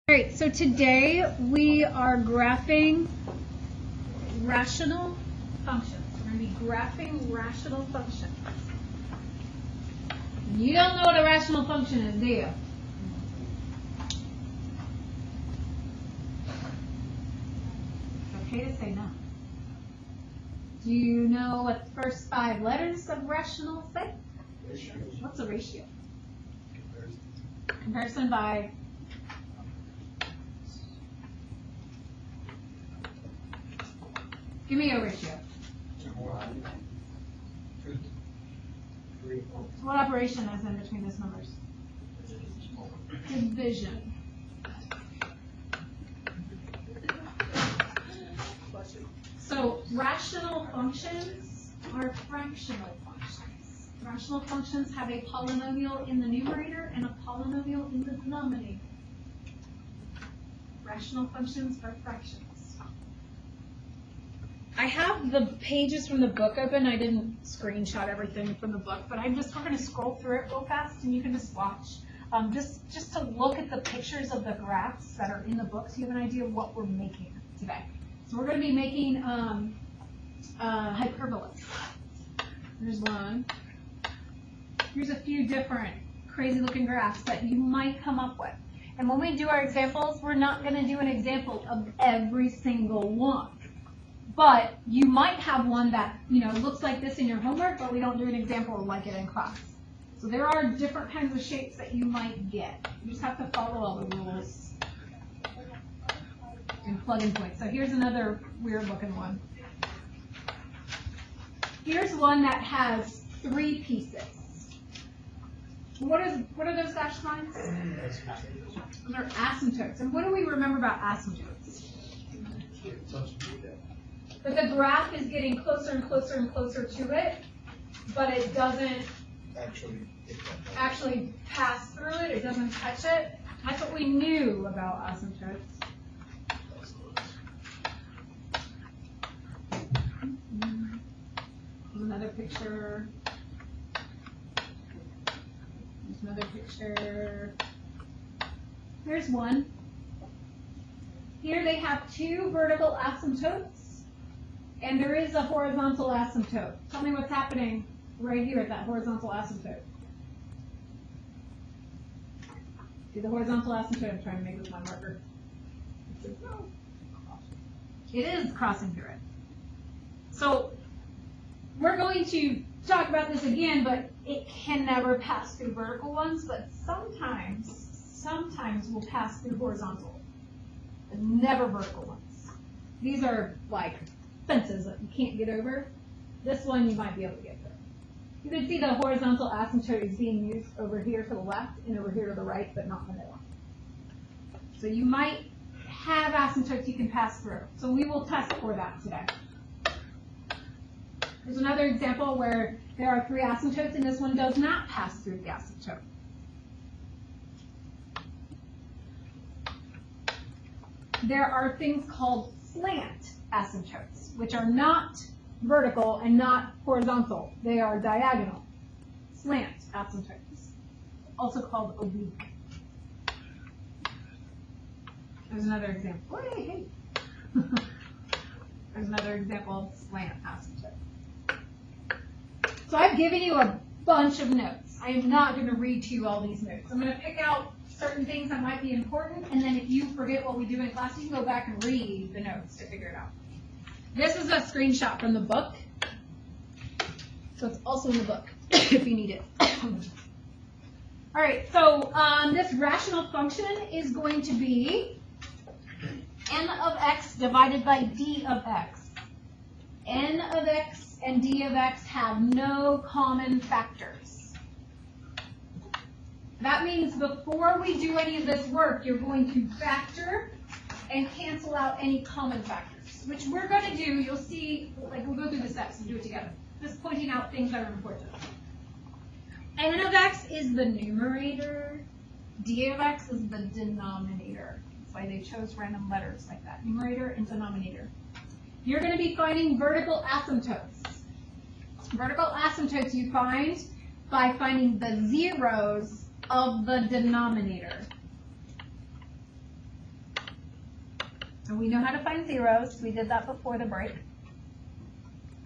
All right, so today we are graphing rational functions. We're going to be graphing rational functions. You don't know what a rational function is, do you? It's okay to say no. Do you know what the first 5 letters of rational say? Ratio. What's a ratio? Comparison. Comparison by give me a ratio. 1, 2, 3, 4. What operation is in between those numbers? Division. So rational functions are fractional functions. Rational functions have a polynomial in the numerator and a polynomial in the denominator. Rational functions are fractions. I have the pages from the book open. I didn't screenshot everything from the book, but we're going to scroll through it real fast, and you can just watch. Just to look at the pictures of the graphs that are in the book, so you have an idea of what we're making today. So we're going to be making hyperbolas. Here's one. Here's a few different crazy-looking graphs that you might come up with. And when we do our examples, we're not going to do an example of every single one. But you might have one that, looks like this in your homework, but we don't do an example like it in class. So there are different kinds of shapes that you might get. You just have to follow all the rules and plug in points. So here's another weird looking one. Here's one that has 3 pieces. What are those dashed lines? Those are asymptotes. And what do we remember about asymptotes? That the graph is getting closer and closer and closer to it, but it doesn't actually pass through it. It doesn't touch it. That's what we knew about asymptotes. Here's another picture. Here's another picture. Here's one. Here they have 2 vertical asymptotes. And there is a horizontal asymptote. Tell me what's happening right here at that horizontal asymptote. See the horizontal asymptote I'm trying to make with my marker. It is crossing through it. So we're going to talk about this again, but it can never pass through vertical ones, but sometimes will pass through horizontal, but never vertical ones. These are like fences that you can't get over. This one you might be able to get through. You can see the horizontal asymptote is being used over here to the left and over here to the right, but not in the middle. So you might have asymptotes you can pass through. So we will test for that today. There's another example where there are 3 asymptotes and this one does not pass through the asymptote. There are things called slant asymptotes, which are not vertical and not horizontal. They are diagonal. Slant asymptotes, also called oblique. There's another example. Hey. There's another example of slant asymptote. So I've given you a bunch of notes. I am not going to read to you all these notes. I'm going to pick out certain things that might be important, and then if you forget what we do in class, you can go back and read the notes to figure it out. This is a screenshot from the book, so it's also in the book if you need it. All right, so this rational function is going to be n of x divided by d of x. N of x and d of x have no common factors. That means before we do any of this work, you're going to factor and cancel out any common factors, which we're going to do. You'll see, we'll go through the steps and do it together. Just pointing out things that are important. N of x is the numerator. D of x is the denominator. That's why they chose random letters like that. Numerator and denominator. You're going to be finding vertical asymptotes. Vertical asymptotes you find by finding the zeros of the denominator. And we know how to find zeros. We did that before the break.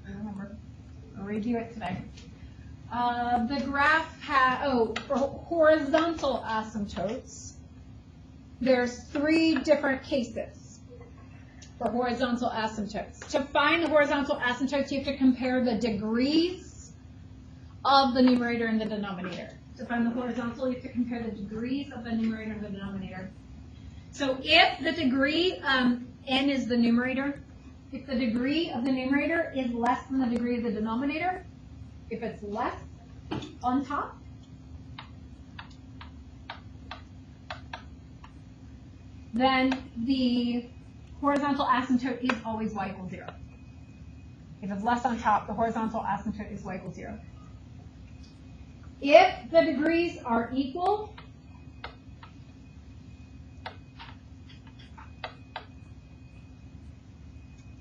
I remember. I'll review it today. The graph for horizontal asymptotes, there's 3 different cases for horizontal asymptotes. To find the horizontal asymptotes, you have to compare the degrees of the numerator and the denominator. To find the horizontal, you have to compare the degrees of the numerator and the denominator. So if the degree, n is the numerator, if the degree of the numerator is less than the degree of the denominator, if it's less on top, then the horizontal asymptote is always y equals 0. If it's less on top, the horizontal asymptote is y equals 0. If the degrees are equal,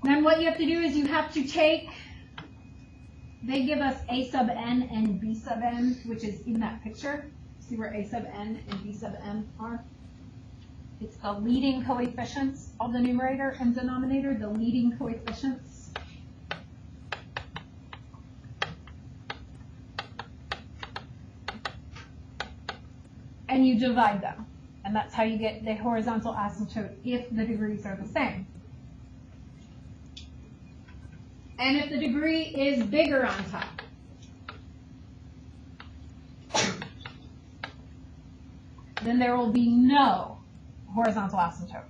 then what you have to do is you have to take, they give us a sub n and b sub n, which is in that picture. See where a sub n and b sub n are? It's the leading coefficients of the numerator and denominator, the leading coefficients. And you divide them. And that's how you get the horizontal asymptote if the degrees are the same. And if the degree is bigger on top, then there will be no horizontal asymptote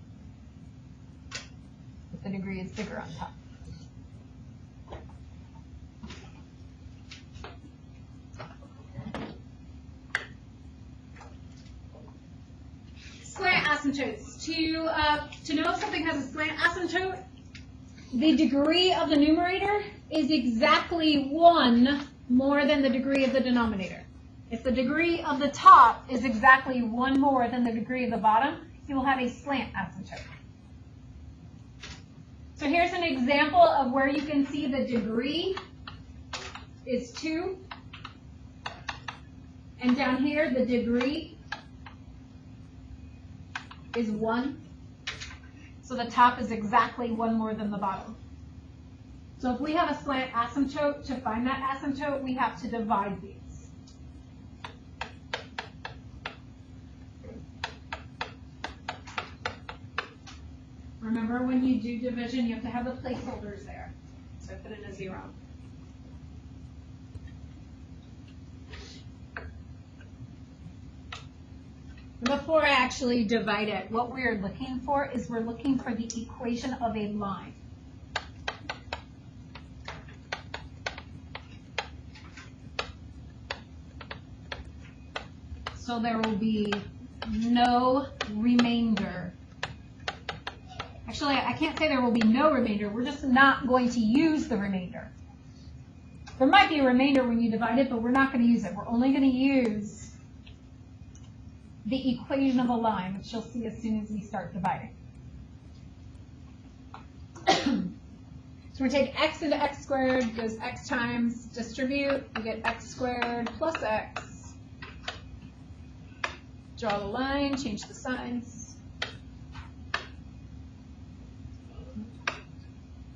if the degree is bigger on top. Slant asymptotes. To know if something has a slant asymptote, the degree of the numerator is exactly 1 more than the degree of the denominator. If the degree of the top is exactly 1 more than the degree of the bottom, you will have a slant asymptote. So here's an example of where you can see the degree is 2. And down here, the degree is 1. So the top is exactly 1 more than the bottom. So if we have a slant asymptote, to find that asymptote, we have to divide these. Remember, when you do division, you have to have the placeholders there. So I put in a 0. Before I actually divide it, what we're looking for is we're looking for the equation of a line. So there will be no remainder. Actually, I can't say there will be no remainder. We're just not going to use the remainder. There might be a remainder when you divide it, but we're not going to use it. We're only going to use the equation of a line, which you'll see as soon as we start dividing. So we take x into x squared, goes x times, distribute, we get x squared plus x. Draw the line, change the signs.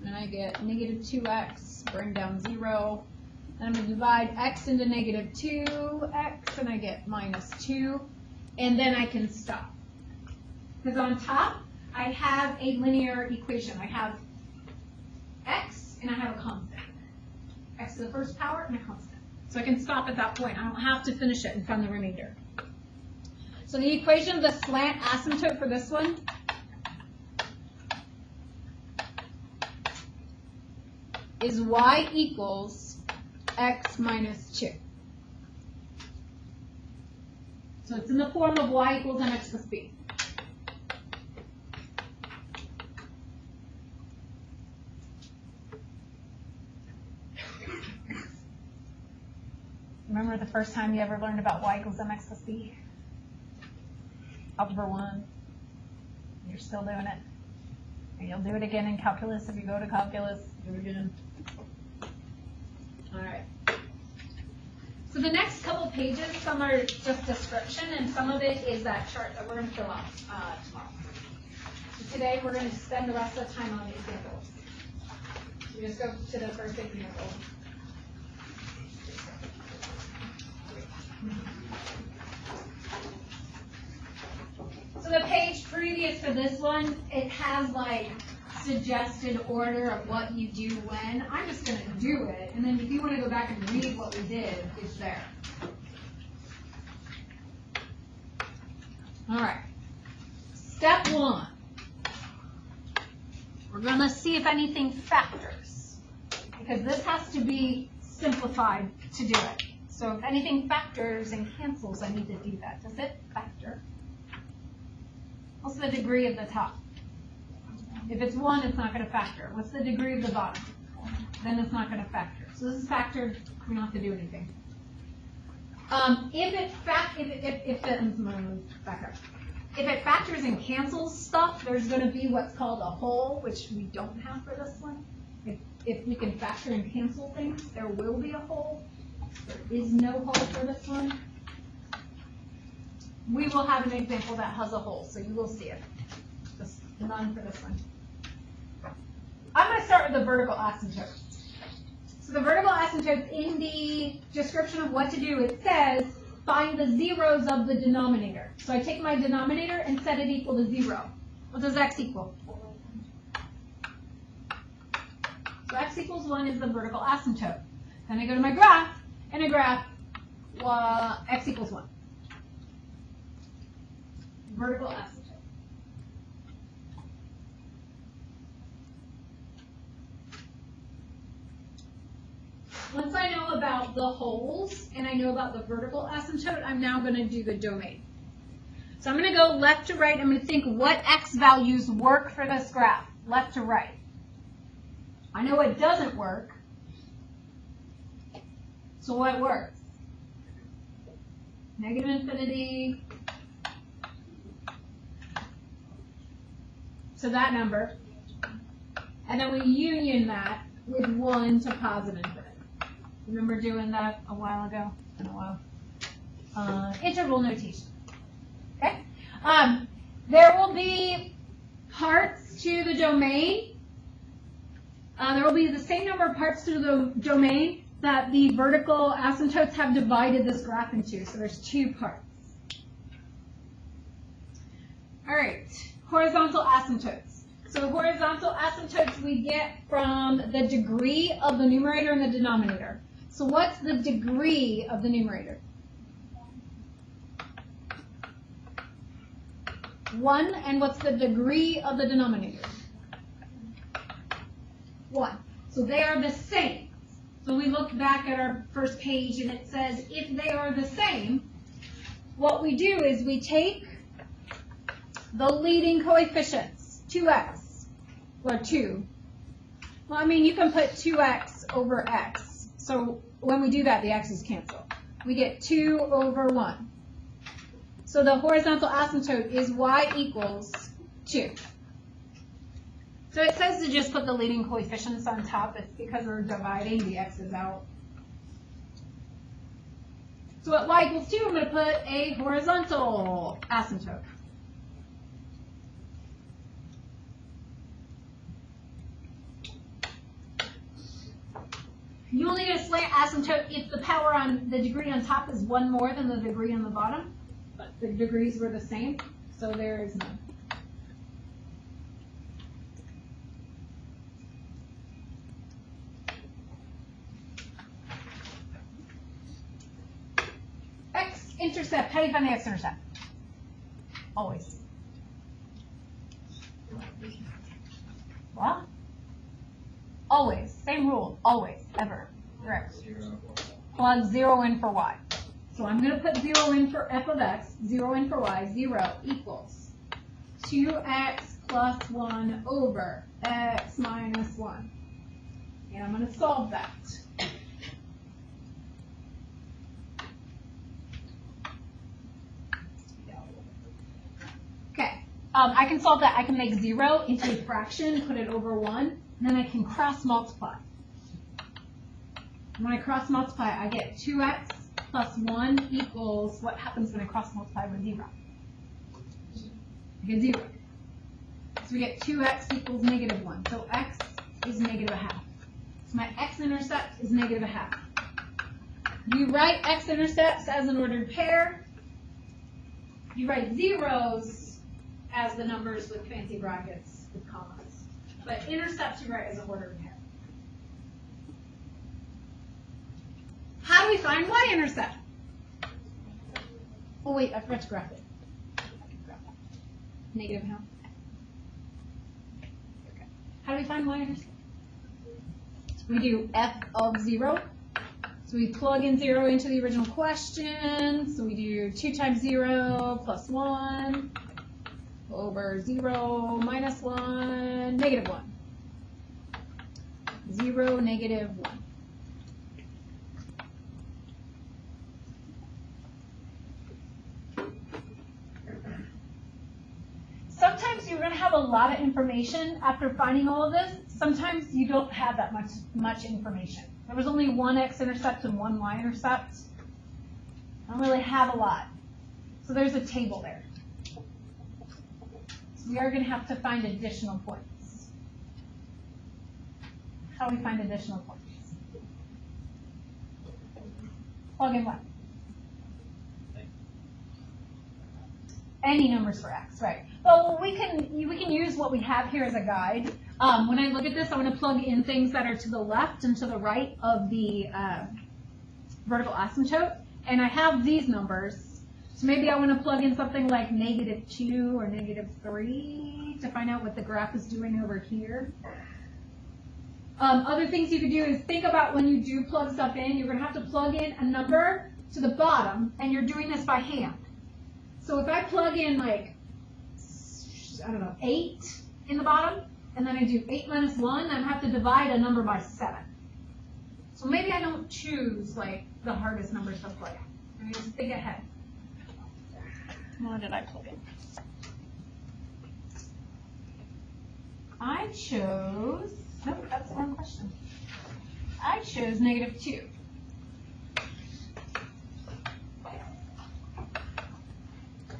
And I get negative 2x, bring down 0. And I'm going to divide x into negative 2x, and I get minus 2. And then I can stop. Because on top, I have a linear equation. I have x, and I have a constant. X to the first power, and a constant. So I can stop at that point. I don't have to finish it and find the remainder. So the equation of the slant asymptote for this one is y equals x minus 2. So it's in the form of y equals mx plus b. Remember the first time you ever learned about y equals mx plus b? Algebra 1. You're still doing it. And you'll do it again in calculus if you go to calculus. Do it again. All right. So the next couple pages, some are just description, and some of it is that chart that we're going to fill out tomorrow. today we're going to spend the rest of the time on the examples. So just go to the first example. So the page previous to this one, it has like suggested order of what you do when. I'm just going to do it, and then if you want to go back and read what we did, it's there. All right. Step 1. We're going to see if anything factors, because this has to be simplified to do it. So if anything factors and cancels, I need to do that. Does it factor? What's the degree of the top? If it's 1, it's not going to factor. What's the degree of the bottom? Then it's not going to factor. So this is factored. We don't have to do anything. If it factors and cancels stuff, there's going to be what's called a hole, which we don't have for this one. If we can factor and cancel things, there will be a hole. There is no hole for this one. We will have an example that has a hole, so you will see it. Just none for this one. I'm going to start with the vertical asymptote. So the vertical asymptote, in the description of what to do, it says find the zeros of the denominator. So I take my denominator and set it equal to 0. What does x equal? So x equals 1 is the vertical asymptote. Then I go to my graph, and I graph x equals 1. Vertical asymptote. Once I know about the holes and I know about the vertical asymptote, I'm now going to do the domain. So I'm going to go left to right. I'm going to think what x values work for this graph, left to right. I know it doesn't work. So what works? Negative infinity. So that number. And then we union that with 1 to positive infinity. Remember doing that a while ago? In a while. Integral notation. Okay? There will be parts to the domain. There will be the same number of parts to the domain that the vertical asymptotes have divided this graph into. So there's 2 parts. All right, horizontal asymptotes. So horizontal asymptotes we get from the degree of the numerator and the denominator. So what's the degree of the numerator? 1, and what's the degree of the denominator? 1. So they are the same. So we look back at our first page and it says if they are the same, what we do is we take the leading coefficients, 2x, or 2. Well, I mean, you can put 2x over x. So when we do that, the x's cancel. We get 2 over 1. So the horizontal asymptote is y equals 2. So it says to just put the leading coefficients on top. It's because we're dividing the x's out. So at y equals 2, I'm going to put a horizontal asymptote. You will need a slant asymptote if the power on the degree on top is 1 more than the degree on the bottom. But the degrees were the same, so there is none. X-intercept. How do you find the x-intercept? Always. What? Always. Same rule. Always. Ever. Correct. Plug 0 in for y. So I'm going to put 0 in for f of x, 0 in for y. 0 equals 2x plus 1 over x minus 1. And I'm going to solve that. Okay. I can solve that. I can make 0 into a fraction, put it over 1, and then I can cross multiply. When I cross multiply, I get 2x plus 1 equals, what happens when I cross multiply with 0? I get 0. So we get 2x equals negative 1. So x is negative a half. So my x-intercept is negative a half. You write x-intercepts as an ordered pair. You write zeros as the numbers with fancy brackets with commas. But intercepts you write as an ordered pair. How do we find y-intercept? Oh wait, I forgot to graph it. Negative half. Okay. How do we find y-intercept? We do f of 0. So we plug in 0 into the original question. So we do 2 times 0 plus 1 over 0 minus 1, negative 1. 0, negative 1. Sometimes you're going to have a lot of information after finding all of this. Sometimes you don't have that much information. There was only one x-intercept and one y-intercept. I don't really have a lot. So there's a table there. So we are going to have to find additional points. How do we find additional points? Plug in what? Any numbers for x, right? Well, we can use what we have here as a guide. When I look at this, I want to plug in things that are to the left and to the right of the vertical asymptote, and I have these numbers. So maybe I want to plug in something like -2 or -3 to find out what the graph is doing over here. Other things you could do is think about when you do plug stuff in, you're going to have to plug in a number to the bottom, and you're doing this by hand. So if I plug in like, I don't know, 8 in the bottom, and then I do 8 minus 1, I have to divide a number by 7. So maybe I don't choose like the hardest numbers to plug in. I mean, just think ahead. What did I plug in? I chose, nope, that's the wrong question. I chose -2.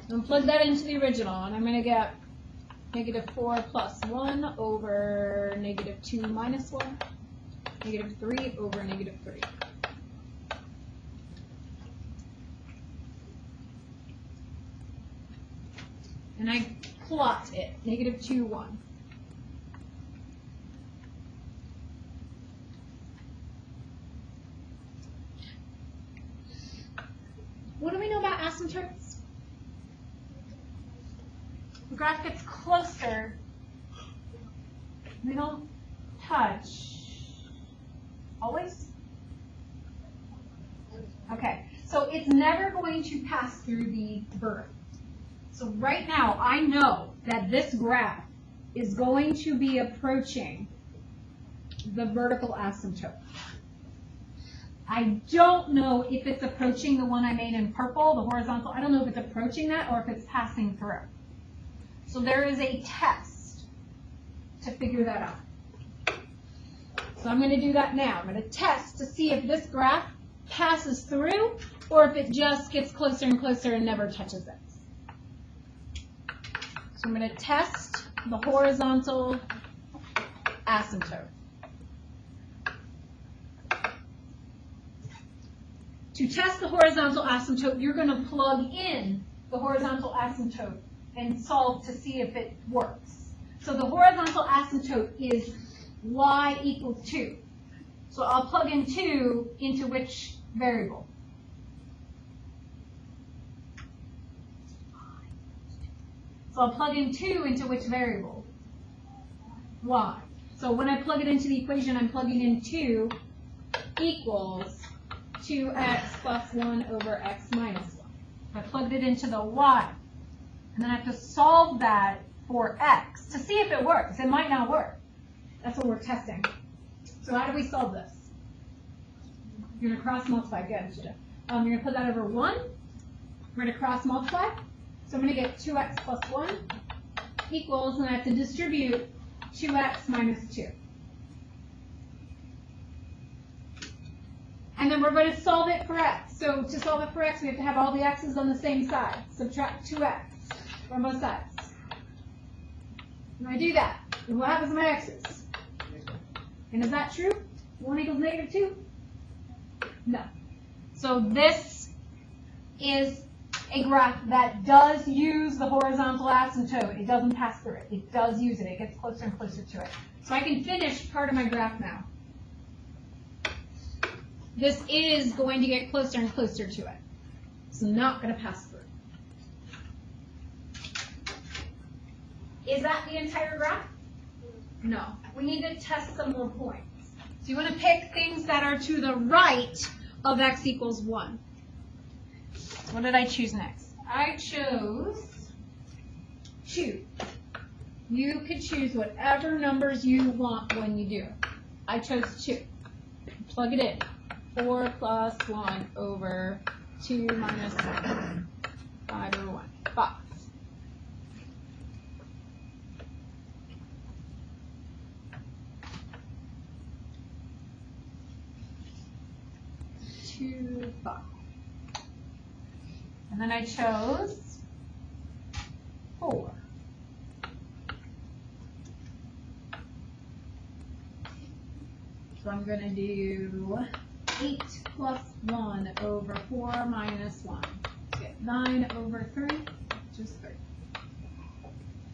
I'm going to plug that into the original, and I'm going to get -4 plus 1 over -2 minus 1, -3 over -3. And I plot it, -2, 1. What do we know about asymptotes? The graph gets closer, they don't touch. Always? Okay, so it's never going to pass through the vertical. So right now, I know that this graph is going to be approaching the vertical asymptote. I don't know if it's approaching the one I made in purple, the horizontal. I don't know if it's approaching that or if it's passing through. So there is a test to figure that out. So I'm going to do that now. I'm going to test to see if this graph passes through or if it just gets closer and closer and never touches it. So I'm going to test the horizontal asymptote. To test the horizontal asymptote, you're going to plug in the horizontal asymptote and solve to see if it works. So the horizontal asymptote is y equals 2. So I'll plug in 2 into which variable? So I'll plug in 2 into which variable? Y. So when I plug it into the equation, I'm plugging in 2 equals 2x plus 1 over x minus 1. I plugged it into the y. And then I have to solve that for x to see if it works. It might not work. That's what we're testing. So how do we solve this? You're going to cross multiply. Good. You're going to put that over 1. We're going to cross multiply. So I'm going to get 2x plus 1 equals, and I have to distribute 2x minus 2. And then we're going to solve it for x. So to solve it for x, we have to have all the x's on the same side. Subtract 2x from both sides. When I do that, then what happens to my x's? And is that true? 1 equals negative 2? No. So this is a graph that does use the horizontal asymptote. It doesn't pass through it. It does use it. It gets closer and closer to it. So I can finish part of my graph now. This is going to get closer and closer to it. It's not going to pass through. Is that the entire graph? No. We need to test some more points. So you want to pick things that are to the right of x equals 1. What did I choose next? I chose 2. You could choose whatever numbers you want when you do it. I chose 2. Plug it in. 4 plus 1 over 2 minus 1. 5 over 1. 5. Two, 5. And then I chose 4. So I'm going to do 8 plus 1 over 4 minus 1. Get 9 over 3, which is 3.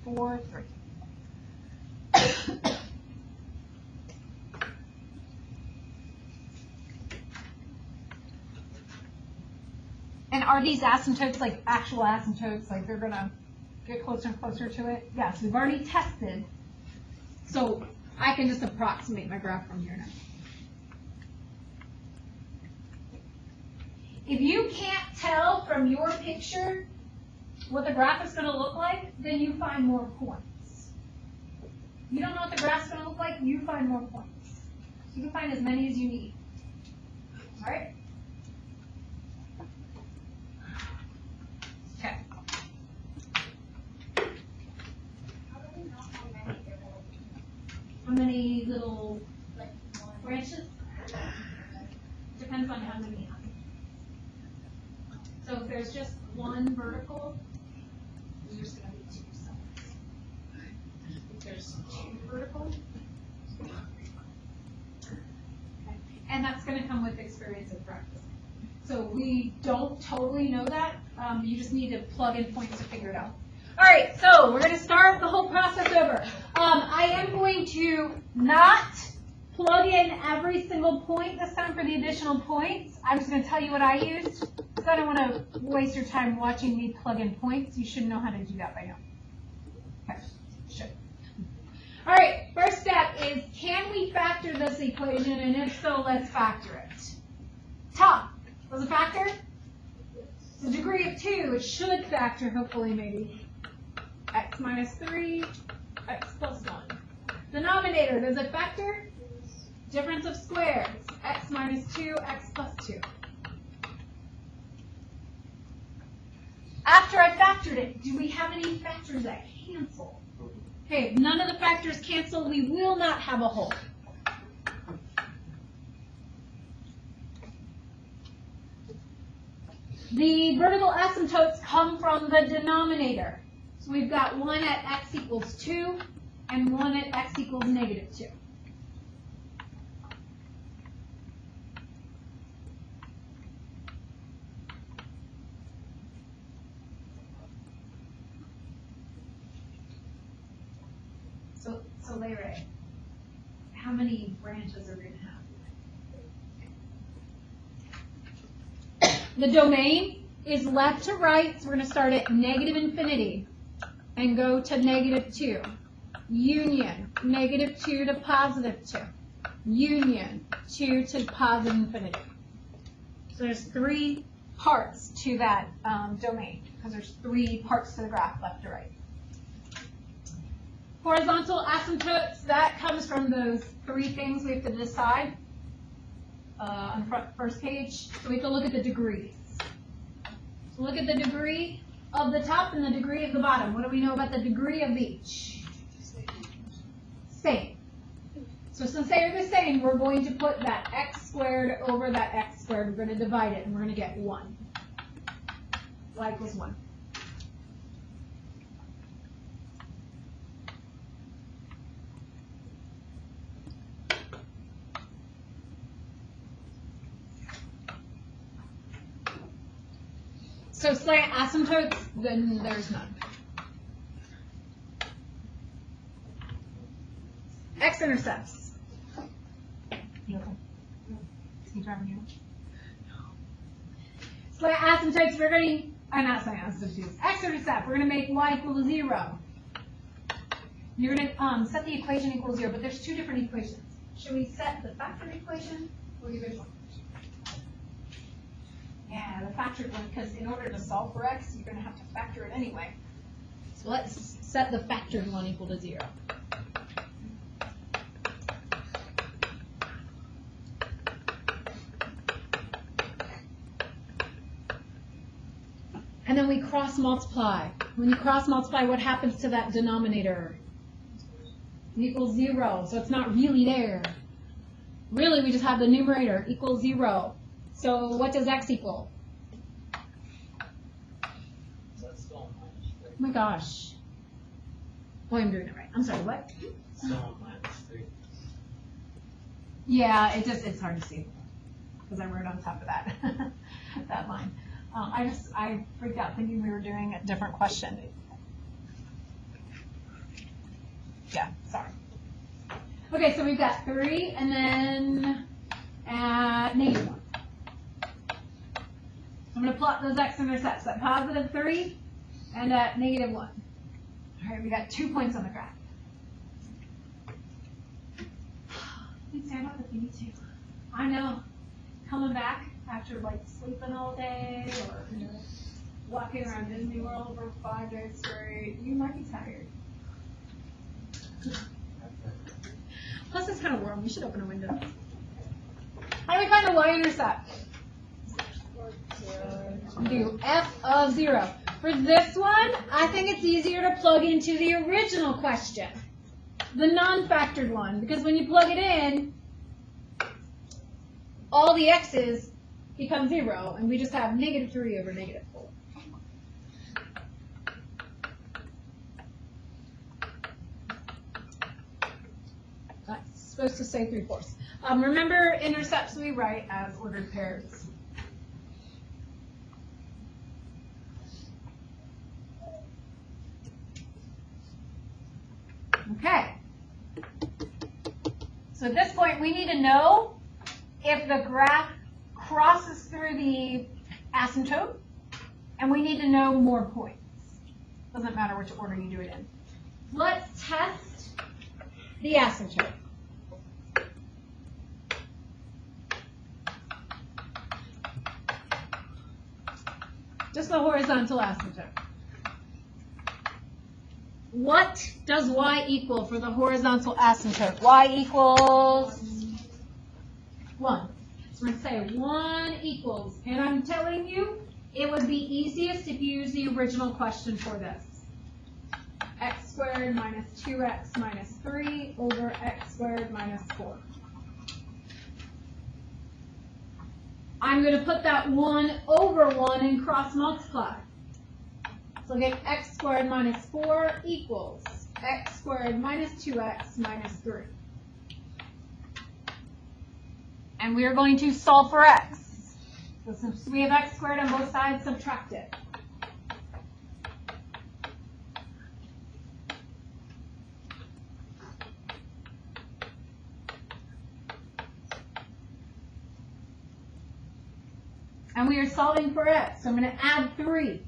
4, 3. And are these asymptotes like actual asymptotes, like they're going to get closer and closer to it? Yes, we've already tested. So I can just approximate my graph from here now. If you can't tell from your picture what the graph is going to look like, then you find more points. You don't know what the graph's going to look like, you find more points. You can find as many as you need. All right? Okay. How many little branches? Depends on how many. So if there's just one vertical, there's just going to be 2 sides. If there's 2 vertical, okay. And that's going to come with experience and practice. So we don't totally know that. You just need to plug in points to figure it out. All right, so we're going to start the whole process over. I am going to not plug in every single point this time for the additional points. I'm just going to tell you what I used, because I don't want to waste your time watching me plug in points. You should know how to do that by now. Okay, should. All right, first step is, can we factor this equation? And if so, let's factor it. Tom, was it factor? The degree of 2, it should factor, hopefully, maybe. X minus 3, x plus 1. Denominator, does it factor? Difference of squares, x minus 2, x plus 2. After I factored it, do we have any factors that cancel? Okay, if none of the factors cancel, we will not have a whole. The vertical asymptotes come from the denominator. So we've got 1 at x equals 2 and 1 at x equals negative 2. So Larry, how many branches are we going to have? The domain is left to right, so we're going to start at negative infinity and go to negative 2. Union, negative 2 to positive 2. Union, 2 to positive infinity. So there's 3 parts to that domain, because there's 3 parts to the graph, left to right. Horizontal asymptotes, that comes from those 3 things we have to decide on the first page. So we have to look at the degrees. So look at the degree of the top and the degree of the bottom. What do we know about the degree of each? Same. So since they are the same, we're going to put that x squared over that x squared. We're going to divide it, and we're going to get 1. Y equals 1. So slant asymptotes, then there's none. X-intercepts. You okay? Is he driving you? Slant asymptotes, we're going to, not slant asymptotes, X-intercept, we're going to make y equal to 0. You're going to set the equation equal to 0, but there's two different equations. Should we set the factored equation or the original? Yeah, the factored one, because in order to solve for x, you're going to have to factor it anyway. So let's set the factored one equal to 0. And then we cross multiply. When you cross multiply, what happens to that denominator? It equals 0, so it's not really there. Really, we just have the numerator equals 0. So what does x equal? Oh my gosh. Oh, I'm doing it right. I'm sorry, what? Yeah, it's hard to see because I wrote on top of that, that line. I freaked out thinking we were doing a different question. Yeah, sorry. Okay, so we've got 3 and then negative 1. I'm going to plot those x-intercepts at positive 3 and at negative 1. All right, we got 2 points on the graph. You can stand up if you need to. I know. Coming back after like sleeping all day or walking around Disney World for 5 days straight, you might be tired. Plus, it's kind of warm. We should open a window. How do we find the y-intercept? Do f of 0. For this one, I think it's easier to plug into the original question, the non-factored one, because when you plug it in, all the x's become 0, and we just have negative 3 over negative 4. That's supposed to say 3/4. Remember, intercepts we write as ordered pairs. Okay. So at this point, we need to know if the graph crosses through the asymptote, and we need to know more points. Doesn't matter which order you do it in. Let's test the asymptote. Just the horizontal asymptote. What does y equal for the horizontal asymptote? Y equals 1. So we're going to say 1 equals, and I'm telling you, it would be easiest if you use the original question for this. X squared minus 2x minus 3 over x squared minus 4. I'm going to put that 1 over 1 and cross multiply. So get x squared minus 4 equals x squared minus 2x minus 3. And we are going to solve for x. So since we have x squared on both sides, subtract it. And we are solving for x. So I'm going to add 3.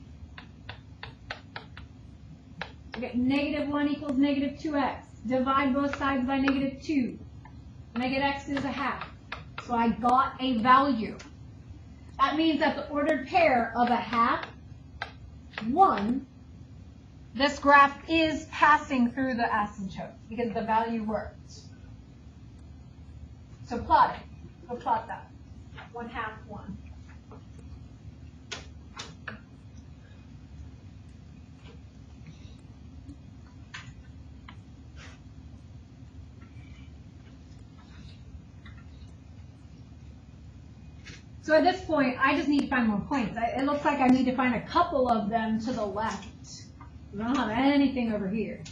I get negative 1 equals negative 2x. Divide both sides by negative 2. And I get x is a half. So I got a value. That means that the ordered pair of a half, 1, this graph is passing through the asymptote because the value worked. So plot it. Go plot that. 1/2, 1. So at this point, I just need to find more points. It looks like I need to find a couple of them to the left. I don't have anything over here.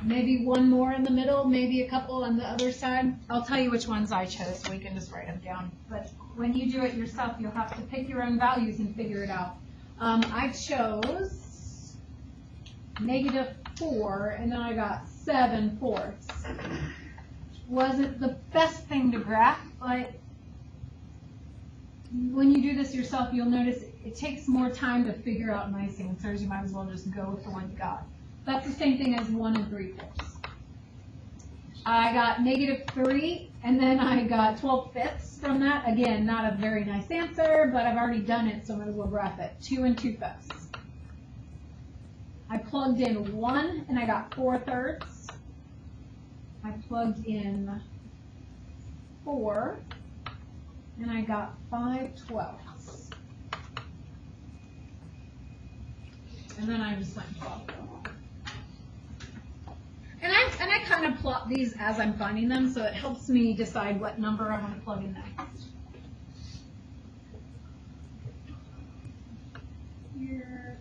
maybe one more in the middle, maybe a couple on the other side. I'll tell you which ones I chose so we can just write them down. But when you do it yourself, you'll have to pick your own values and figure it out. I chose -4, and then I got 7/4. Wasn't the best thing to graph, but when you do this yourself, you'll notice it takes more time to figure out nice answers. You might as well just go with the one you got. That's the same thing as 1 3/4. I got -3, and then I got 12/5 from that. Again, not a very nice answer, but I've already done it, so I'm going to go graph it. 2 2/5. I plugged in 1, and I got 4/3. I plugged in 4, and I got 5/12. And then I just went and plotted them all. And I kind of plot these as I'm finding them, so it helps me decide what number I want to plug in next. Here,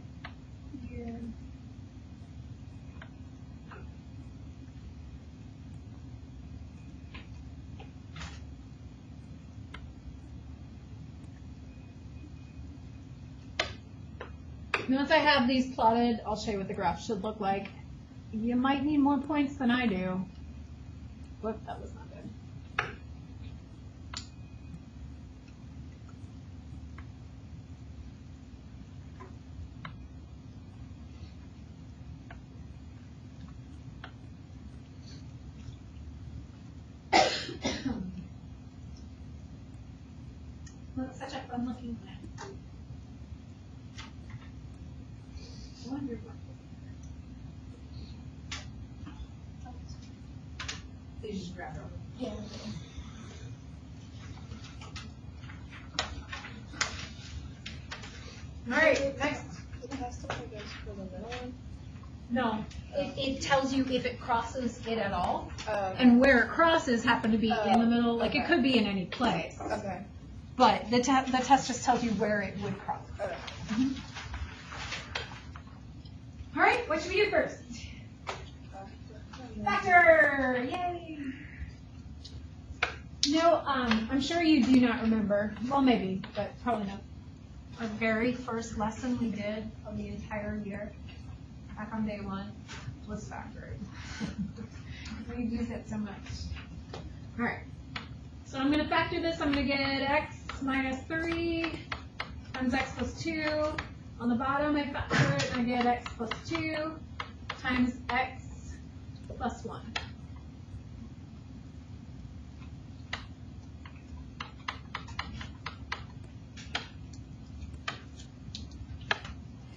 here. Once I have these plotted, I'll show you what the graph should look like. You might need more points than I do. Whoop, that was not good. Look, such a fun looking plan. Wonderful. They just grab it over. Yeah. All right, next. It has to go for the middle one. No, it tells you if it crosses it at all, Okay. and where it crosses happen to be in the middle. Like it okay. could be in any place, Okay. but the test just tells you where it would cross. Okay. All right, what should we do first? Factor! Yay! No, I'm sure you do not remember. Well, maybe, but probably not. Our very first lesson we did of the entire year, back on day 1, was factoring. We've used it so much. All right. So I'm going to factor this. I'm going to get x minus 3 times x plus 2. On the bottom, I factor it, and I get x plus 2 times x plus 1.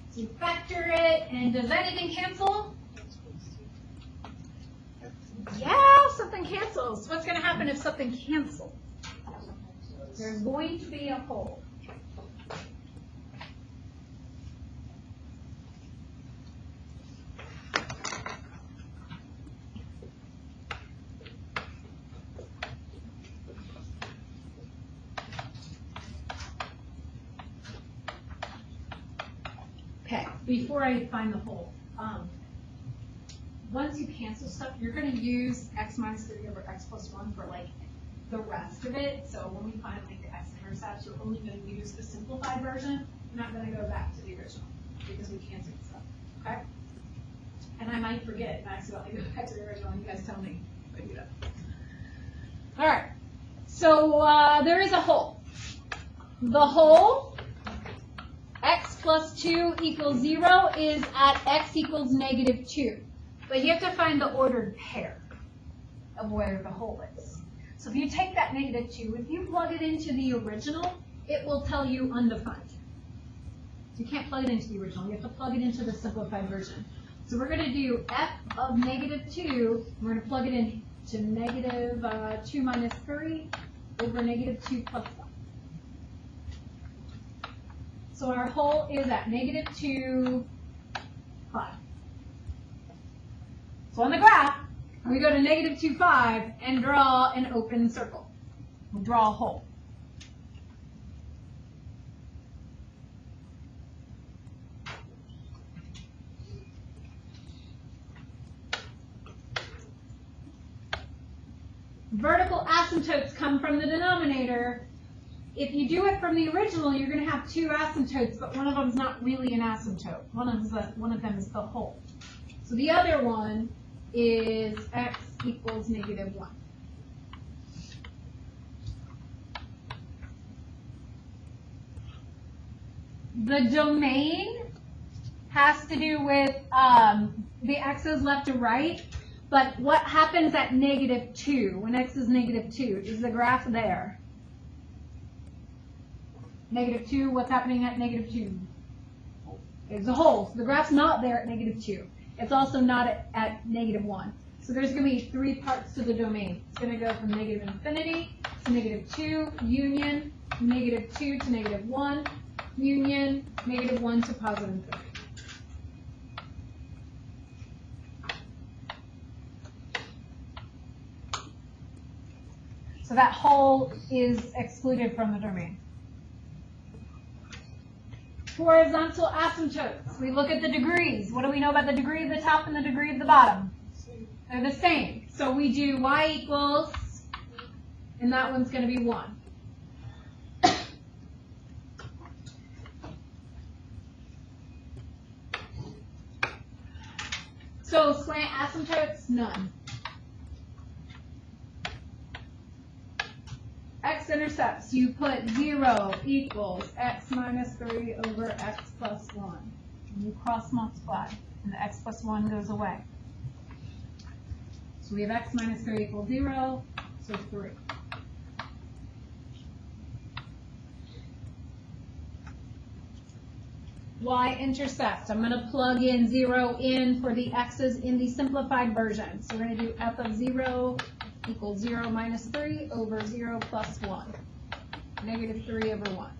So you factor it, and does anything cancel? Yeah, something cancels. What's going to happen if something cancels? There's going to be a hole. Okay, before I find the hole, once you cancel stuff, you're going to use x minus 3 over x plus 1 for like the rest of it. So when we find like the x-intercepts, you're only going to use the simplified version. You're not going to go back to the original because we canceled stuff. Okay? And I might forget and accidentally go back to the original, and you guys tell me if I do that. All right. So there is a hole. The hole, x plus 2 equals 0, is at x equals negative 2. But you have to find the ordered pair of where the hole is. So if you take that negative 2, if you plug it into the original, it will tell you undefined. So you can't plug it into the original. You have to plug it into the simplified version. So we're going to do f of negative 2. We're going to plug it into negative 2 minus 3 over negative 2 plus 1. So our hole is at negative 2, 5. So on the graph, we go to negative 2, 5 and draw an open circle. We'll draw a hole. vertical asymptotes come from the denominator. If you do it from the original, you're going to have two asymptotes, but one of them is not really an asymptote. One of them is the whole. So the other one is x equals negative 1. The domain has to do with the x's left to right, but what happens at negative 2, when x is negative 2, is the graph there? Negative 2, what's happening at negative 2? It's a hole. So the graph's not there at negative 2. It's also not at negative 1. So there's going to be 3 parts to the domain. It's going to go from negative infinity to negative 2, union, negative 2 to negative 1, union, negative 1 to positive infinity. So that hole is excluded from the domain. Horizontal asymptotes. We look at the degrees. What do we know about the degree of the top and the degree of the bottom? They're the same. So we do y equals, and that one's going to be 1. So slant asymptotes, none. X-intercepts, you put 0 equals x minus 3 over x plus 1. And you cross multiply, and the x plus 1 goes away. So we have x minus 3 equals 0, so 3. Y-intercept, I'm going to plug in 0 in for the x's in the simplified version. So we're going to do f of 0 equals 0 minus 3 over 0 plus 1. Negative 3 over 1.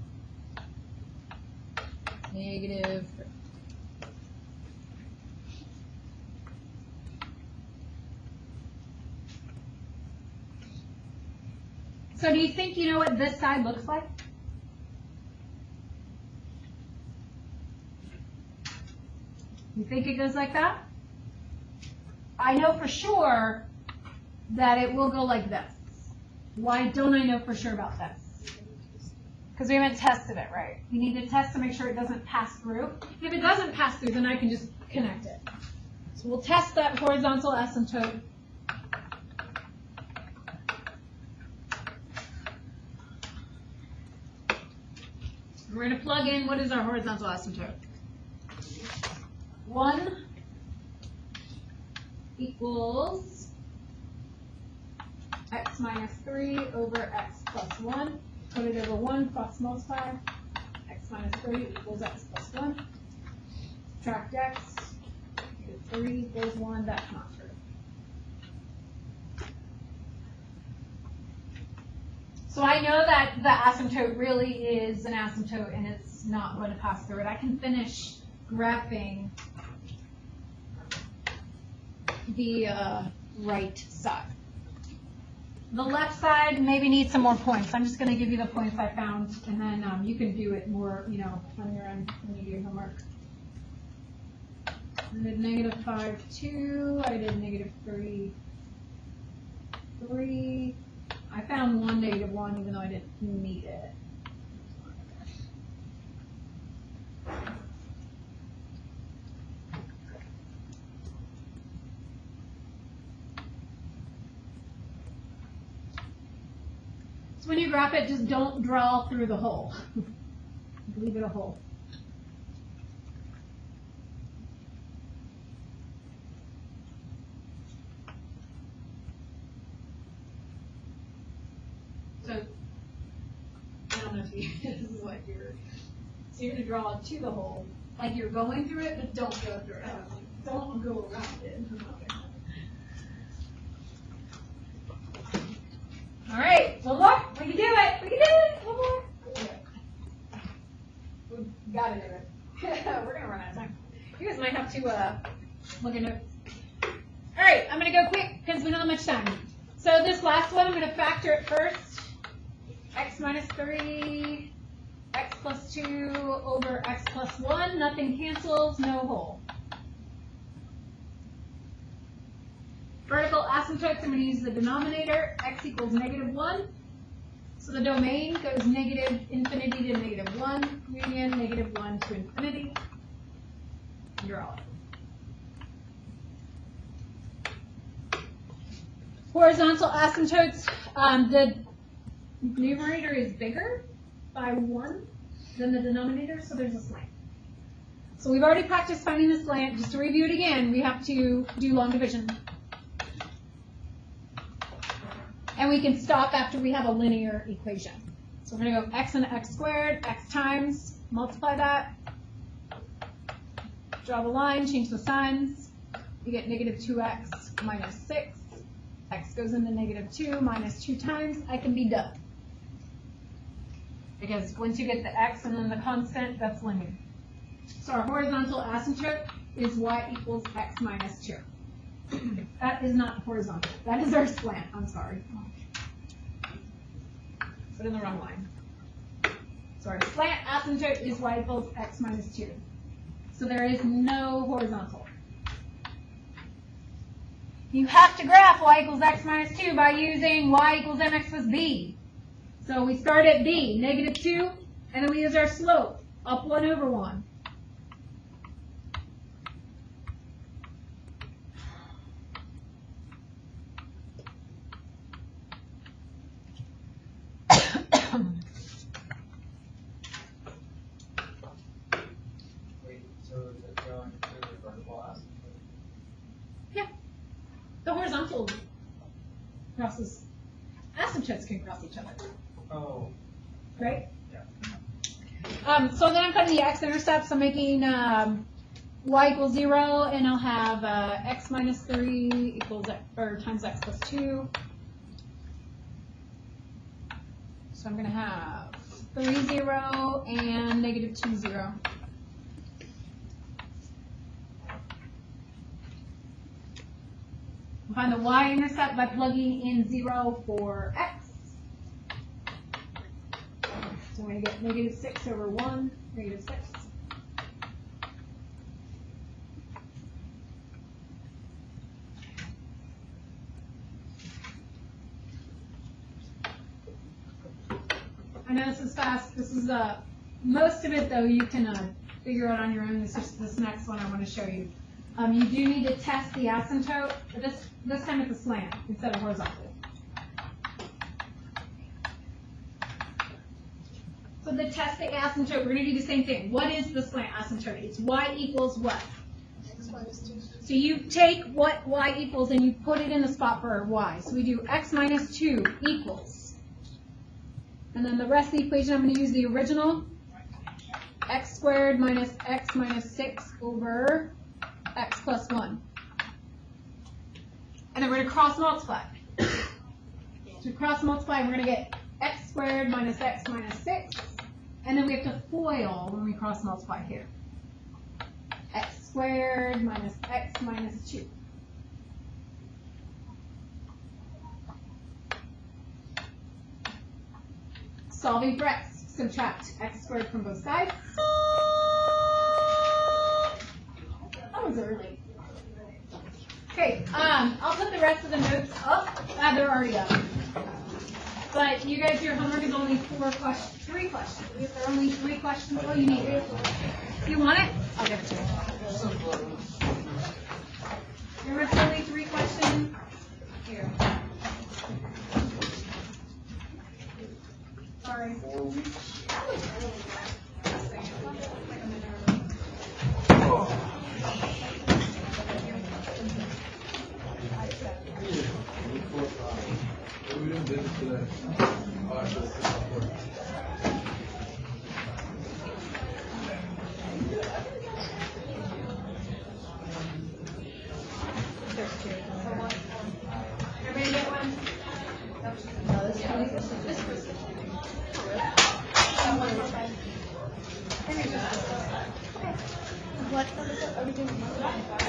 Negative 3. So do you think you know what this side looks like? You think it goes like that? I know for sure that it will go like this. Why don't I know for sure about this? Because we haven't tested it, right? We need to test to make sure it doesn't pass through. If it doesn't pass through, then I can just connect it. So we'll test that horizontal asymptote. We're going to plug in, what is our horizontal asymptote? 1 equals x minus 3 over x plus 1. Put it over 1, cross multiply. X minus 3 equals x plus 1. Subtract x. 3 equals 1. That's not true. So I know that the asymptote really is an asymptote and it's not going to pass through it. I can finish graphing the right side. The left side maybe needs some more points. I'm just going to give you the points I found, and then you can do it more, on your own when you do your homework. I did negative 5, 2. I did negative 3, 3. I found 1, negative 1, even though I didn't need it. So when you graph it, just don't draw through the hole. Leave it a hole. So, I don't know if this is what you're, so you're going to draw to the hole, like you're going through it, but don't go through it. Don't go around it. All right, one more. We can do it. We can do it. One more. We got to do it. We're going to run out of time. You guys might have to look at notes. All right, I'm going to go quick because we don't have much time. So this last one, I'm going to factor it first. X minus 3, x plus 2 over x plus 1. Nothing cancels, no hole. Vertical asymptotes, I'm going to use the denominator, x equals -1. So the domain goes negative infinity to -1, union -1 to infinity. You're all. Horizontal asymptotes, the numerator is bigger by 1 than the denominator, so there's a slant. So we've already practiced finding the slant. Just to review it again, we have to do long division. And we can stop after we have a linear equation. So we're going to go x and x squared, x times, multiply that, draw the line, change the signs. You get -2x minus 6. X goes into -2 minus 2 times. I can be done. Because once you get the x and then the constant, that's linear. So our horizontal asymptote is y equals x minus 2. That is not horizontal. That is our slant. I'm sorry. Put in the wrong line. So our slant asymptote is y equals x minus 2. So there is no horizontal. You have to graph y equals x minus 2 by using y equals mx plus b. So we start at b, -2, and then we use our slope, up 1 over 1. Wait, so is it going to the vertical asymptote? Yeah. The horizontal crosses, asymptotes can cross each other, Oh, right? yeah. So then I'm cutting the x-intercepts. I'm making y equals 0, and I'll have x minus 3 equals or times x plus 2. So I'm going to have 3, 0, and -2, 0. Find the y-intercept by plugging in 0 for x. So I'm going to get -6 over 1, -6. I know this is fast. This is most of it, though, you can figure out on your own. It's just this next one I want to show you. You do need to test the asymptote, but this time it's a slant instead of horizontal. So the test the asymptote, we're going to do the same thing. What is the slant asymptote? It's y equals what? X minus 2. So you take what y equals and you put it in the spot for y. So we do x minus 2 equals. And then the rest of the equation, I'm going to use the original. X squared minus x minus 6 over x plus 1. And then we're going to cross multiply. To cross multiply, we're going to get x squared minus x minus 6. And then we have to FOIL when we cross multiply here. X squared minus x minus 2. Solving for x, subtract x squared from both sides. That was early. Okay, I'll put the rest of the notes up. They're already up. But you guys, your homework is only 3 questions. If there are only 3 questions, oh, you need it. You want it? I'll give it to you. Remember, it's only 3 questions. Here. Sorry. 4 weeks. We didn't do this today. Oh, I just- Everybody get one? What? Are we doing